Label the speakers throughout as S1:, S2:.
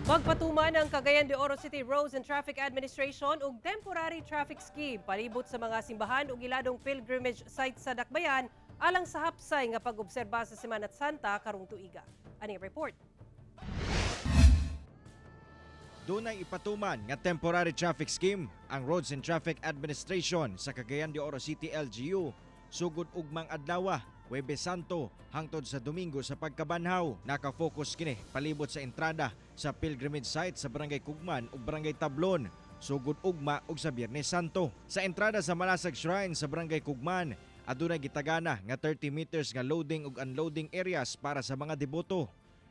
S1: Magpatuman ang Cagayan de Oro City Roads and Traffic Administration ug temporary traffic scheme palibot sa mga simbahan ug iladong pilgrimage site sa Dakbayan alang sa hapsay nga pag-obserba sa Semana Santa karong tuiga. Ani report.
S2: Dunay ipatuman nga temporary traffic scheme ang Roads and Traffic Administration sa Cagayan de Oro City LGU sugod ugmang adlaw Huwebes Santo hangtod sa Domingo sa pagkabanhaw. Naka-focus kini palibot sa entrada sa pilgrimage site sa Barangay Kugman ug Barangay Tablon sugod ugma ug sa Biyernes Santo. Sa entrada sa Malasag Shrine sa Barangay Kugman adunay gitagana nga 30 meters nga loading ug unloading areas para sa mga deboto.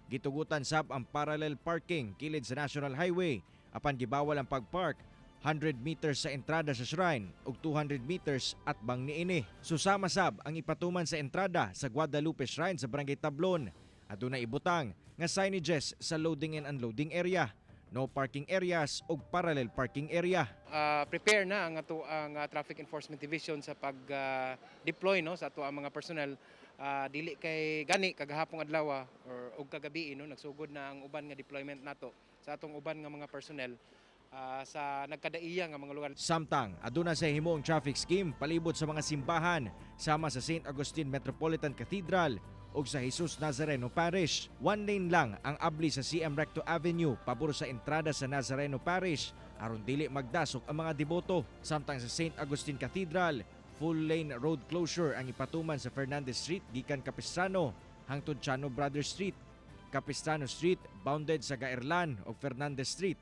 S2: Gitugutan sab ang parallel parking kilid sa National Highway apan gibawal ang pagpark 100 meters sa entrada sa shrine ug 200 meters at bang niini. Susama sab ang ipatuman sa entrada sa Guadalupe Shrine sa Barangay Tablon. Adunay ibutang nga signages sa loading and unloading area, no parking areas ug parallel parking area.
S3: Prepare na ang ato ang Traffic Enforcement Division sa pag-deploy no sa ato ang mga personnel. Dili kay gani kagahapong adlaw og kagabi no nagsugod na ang uban nga deployment nato sa atong uban nga mga personnel sa nagkadaiya nga mga lugar.
S2: Samtang aduna sa himong traffic scheme palibot sa mga simbahan sama sa St. Agustin Metropolitan Cathedral ug sa Jesus Nazareno Parish. One lane lang ang abli sa CM Recto Avenue pabor sa entrada sa Nazareno Parish aron dili magdasok ang mga deboto. Samtang sa St. Agustin Cathedral, full lane road closure ang ipatuman sa Fernandez Street gikan Capistrano hangtod Chano Brothers Street. Capistrano Street bounded sa Gaerlan ug Fernandez Street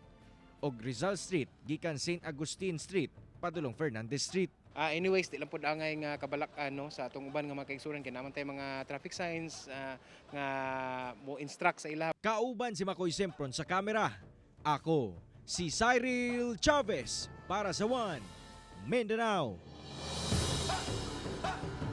S2: og Rizal Street gikan St. Agustin Street padulong Fernandez Street.
S3: Anyways, di lang po angay nga kabalak-an no, sa atong uban nga mga kaigsuran kay naman tay mga traffic signs nga mo instruct sa ila.
S2: Kauban si Makoy Sempron sa kamera. Ako si Cyril Chavez para sa One Mindanao.